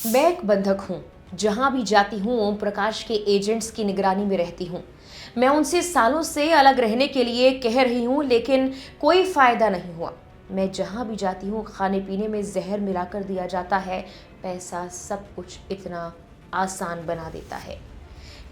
मैं एक बंधक हूँ। जहां भी जाती हूँ ओम प्रकाश के एजेंट्स की निगरानी में रहती हूँ। मैं उनसे सालों से अलग रहने के लिए कह रही हूँ, लेकिन कोई फायदा नहीं हुआ। मैं जहां भी जाती हूँ खाने पीने में जहर मिलाकर दिया जाता है। पैसा सब कुछ इतना आसान बना देता है।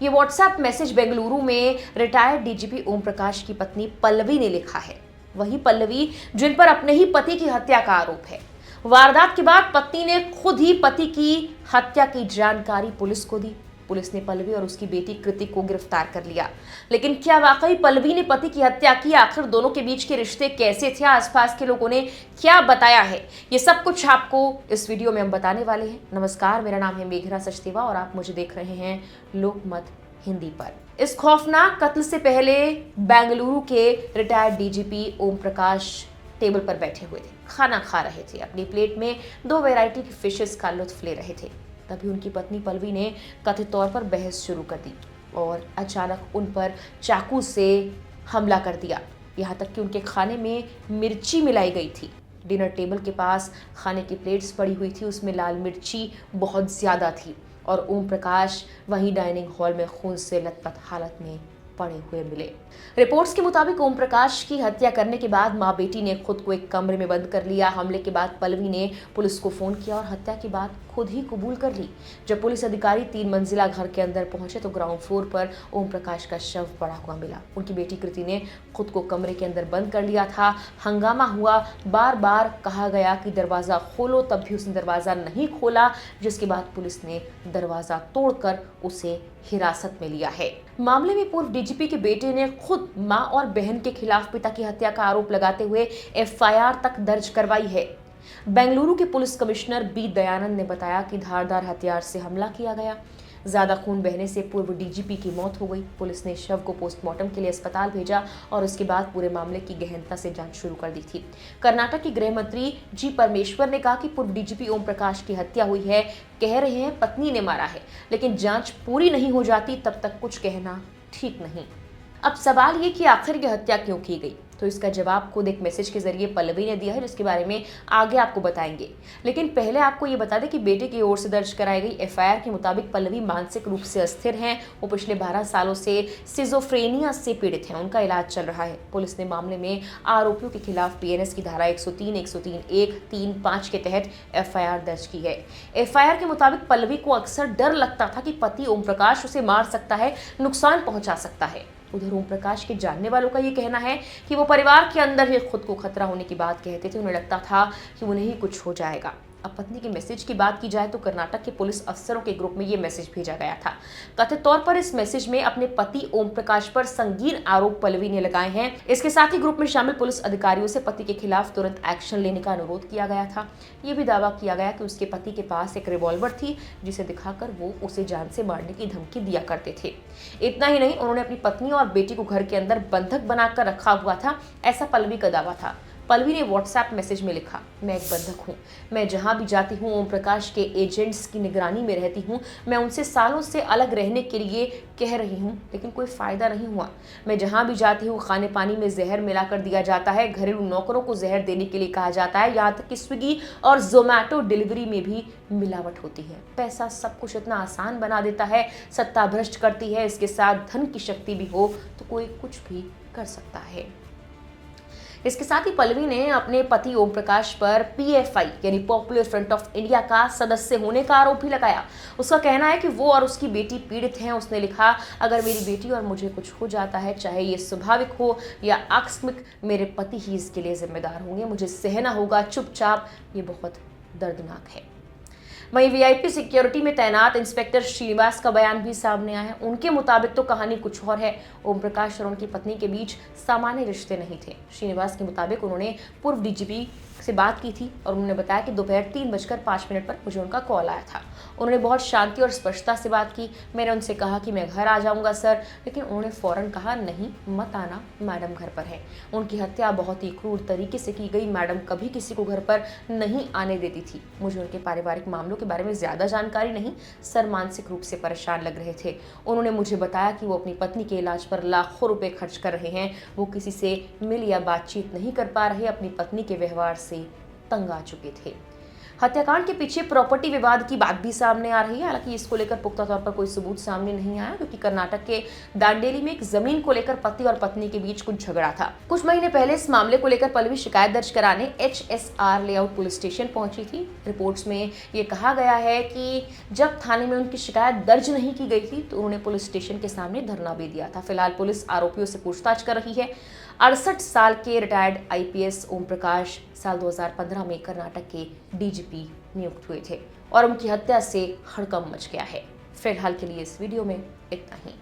ये व्हाट्सएप मैसेज बेंगलुरु में रिटायर्ड डीजीपी ओम प्रकाश की पत्नी पल्लवी ने लिखा है। वही पल्लवी जिन पर अपने ही पति की हत्या का आरोप है। वारदात के बाद पत्नी ने खुद ही पति की हत्या की जानकारी पुलिस को दी। पुलिस ने पल्लवी और उसकी बेटी कृति को गिरफ्तार कर लिया। लेकिन क्या वाकई पल्लवी ने पति की हत्या की? आखिर दोनों के बीच के रिश्ते कैसे थे? आसपास के लोगों ने क्या बताया है? ये सब कुछ आपको इस वीडियो में हम बताने वाले हैं। नमस्कार, मेरा नाम है मेघना सचदेवा और आप मुझे देख रहे हैं लोकमत हिंदी पर। इस खौफनाक कत्ल से पहले बेंगलुरु के retired DGP Om Prakash table पर बैठे हुए थे, खाना खा रहे थे। अपनी प्लेट में 2 वैरायटी की फिशेस का लुत्फ ले रहे थे। तभी उनकी पत्नी पल्लवी ने कथित तौर पर बहस शुरू कर दी और अचानक उन पर चाकू से हमला कर दिया। यहाँ तक कि उनके खाने में मिर्ची मिलाई गई थी। डिनर टेबल के पास खाने की प्लेट्स पड़ी हुई थी, उसमें लाल मिर्ची बहुत ज्यादा थी और ओम प्रकाश वहीं डाइनिंग हॉल में खून से लथपथ हालत में पड़े हुए मिले। रिपोर्ट्स के मुताबिक ओम प्रकाश की हत्या करने के बाद मां बेटी ने खुद को एक कमरे में बंद कर लिया। हमले के बाद पल्लवी ने पुलिस को फोन किया और हत्या की बात खुद ही कबूल कर ली। जब पुलिस अधिकारी 3 मंजिला घर के अंदर पहुंचे तो ग्राउंड फ्लोर पर ओम प्रकाश का शव पड़ा हुआ मिला। उनकी बेटी कृति ने खुद को कमरे के अंदर बंद कर लिया था। हंगामा हुआ, बार बार कहा गया कि दरवाजा खोलो, तब भी उसने दरवाजा नहीं खोला, जिसके बाद पुलिस ने दरवाजा तोड़कर उसे हिरासत में लिया है। मामले में पूर्व डीजीपी के बेटे ने खुद मां और बहन के खिलाफ पिता की हत्या का आरोप लगाते हुए एफआईआर तक दर्ज करवाई है। बेंगलुरु के पुलिस कमिश्नर बी दयानंद ने बताया कि धारदार हथियार से हमला किया गया। ज्यादा खून बहने से पूर्व डीजीपी की मौत हो गई। पुलिस ने शव को पोस्टमार्टम के लिए अस्पताल भेजा और उसके बाद पूरे मामले की गहनता से जांच शुरू कर दी थी। कर्नाटक के गृह मंत्री जी परमेश्वर ने कहा कि पूर्व डीजीपी ओम प्रकाश की हत्या हुई है। कह रहे हैं पत्नी ने मारा है, लेकिन जांच पूरी नहीं हो जाती तब तक कुछ कहना ठीक नहीं। अब सवाल ये कि आखिर ये हत्या क्यों की गई, तो इसका जवाब खुद एक मैसेज के जरिए पल्लवी ने दिया है, जिसके बारे में आगे आपको बताएंगे। लेकिन पहले आपको ये बता दें कि बेटे की ओर से दर्ज कराई गई एफआईआर के मुताबिक पल्लवी मानसिक रूप से अस्थिर हैं। वो पिछले 12 सालों से सिजोफ्रेनिया से पीड़ित हैं। उनका इलाज चल रहा है। पुलिस ने मामले में आरोपियों के खिलाफ पीएनएस की धारा 103, 103(1), 3, 5 के तहत एफआईआर दर्ज की है। एफआईआर के मुताबिक पल्लवी को अक्सर डर लगता था कि पति ओम प्रकाश उसे मार सकता है, नुकसान पहुंचा सकता है। उधर ओम प्रकाश के जानने वालों का ये कहना है कि वो परिवार के अंदर ही खुद को खतरा होने की बात कहते थे। उन्हें लगता था कि उन्हें ही कुछ हो जाएगा। अब पत्नी के मैसेज की बात की जाए तो कर्नाटक के पुलिस अफसरों के ग्रुप में ये मैसेज भेजा गया था। कथित तौर पर इस मैसेज में अपने पति ओम प्रकाश पर संगीन आरोप पल्लवी ने लगाए हैं। इसके साथ ही ग्रुप में शामिल पुलिस अधिकारियों से पति के खिलाफ तुरंत एक्शन लेने का अनुरोध किया गया था। ये भी दावा किया गया कि उसके पति के पास एक रिवॉल्वर थी, जिसे दिखाकर वो उसे जान से मारने की धमकी दिया करते थे। इतना ही नहीं, उन्होंने अपनी पत्नी और बेटी को घर के अंदर बंधक बनाकर रखा हुआ था, ऐसा पल्लवी का दावा था। पल्लवी ने व्हाट्सएप मैसेज में लिखा, मैं एक बंधक हूँ। मैं जहाँ भी जाती हूँ ओम प्रकाश के एजेंट्स की निगरानी में रहती हूँ। मैं उनसे सालों से अलग रहने के लिए कह रही हूँ, लेकिन कोई फायदा नहीं हुआ। मैं जहाँ भी जाती हूँ खाने पानी में जहर मिलाकर दिया जाता है। घरेलू नौकरों को जहर देने के लिए कहा जाता है। यहाँ तक कि स्विगी और जोमैटो डिलीवरी में भी मिलावट होती है। पैसा सब कुछ इतना आसान बना देता है, सत्ता भ्रष्ट करती है। इसके साथ धन की शक्ति भी हो तो कोई कुछ भी कर सकता है। इसके साथ ही पल्लवी ने अपने पति ओम प्रकाश पर पीएफआई यानी पॉपुलर फ्रंट ऑफ इंडिया का सदस्य होने का आरोप भी लगाया। उसका कहना है कि वो और उसकी बेटी पीड़ित हैं। उसने लिखा, अगर मेरी बेटी और मुझे कुछ हो जाता है, चाहे ये स्वाभाविक हो या आकस्मिक, मेरे पति ही इसके लिए जिम्मेदार होंगे। मुझे सहना होगा चुपचाप। ये बहुत दर्दनाक है। वहीं वीआईपी सिक्योरिटी में तैनात इंस्पेक्टर श्रीनिवास का बयान भी सामने आया है। उनके मुताबिक तो कहानी कुछ और है। ओम प्रकाश और उनकी पत्नी के बीच सामान्य रिश्ते नहीं थे। श्रीनिवास के मुताबिक उन्होंने पूर्व डीजीपी से बात की थी और उन्होंने बताया कि दोपहर 3:05 पर मुझे उनका कॉल आया था। उन्होंने बहुत शांति और स्पष्टता से बात की। मैंने उनसे कहा कि मैं घर आ जाऊंगा सर, लेकिन उन्होंने फौरन कहा, नहीं मत आना, मैडम घर पर है। उनकी हत्या बहुत ही क्रूर तरीके से की गई। मैडम कभी किसी को घर पर नहीं आने देती थी। मुझे उनके पारिवारिक मामलों के बारे में ज्यादा जानकारी नहीं। सर मानसिक रूप से परेशान लग रहे थे। उन्होंने मुझे बताया कि वो अपनी पत्नी के इलाज पर लाखों रुपए खर्च कर रहे हैं। वो किसी से मिल या बातचीत नहीं कर पा रहे। अपनी पत्नी के व्यवहार से तंग आ चुके थे। हत्याकांड के पीछे प्रॉपर्टी विवाद की बात भी सामने आ रही है। हालांकि इसको लेकर पुख्ता तौर पर कोई सबूत सामने नहीं आया, क्योंकि कर्नाटक के दांडेली में एक जमीन को लेकर पति और पत्नी के बीच कुछ झगड़ा था। कुछ महीने पहले इस मामले को लेकर पल्लवी शिकायत दर्ज कराने HSR लेआउट पुलिस स्टेशन पहुंची थी। रिपोर्ट्स में ये कहा गया है कि जब थाने में उनकी शिकायत दर्ज नहीं की गई थी तो उन्होंने पुलिस स्टेशन के सामने धरना भी दिया था। फिलहाल पुलिस आरोपियों से पूछताछ कर रही है। 68 साल के रिटायर्ड IPS ओम प्रकाश साल 2015 में कर्नाटक के DGP नियुक्त हुए थे और उनकी हत्या से हड़कंप मच गया है। फिलहाल के लिए इस वीडियो में इतना ही।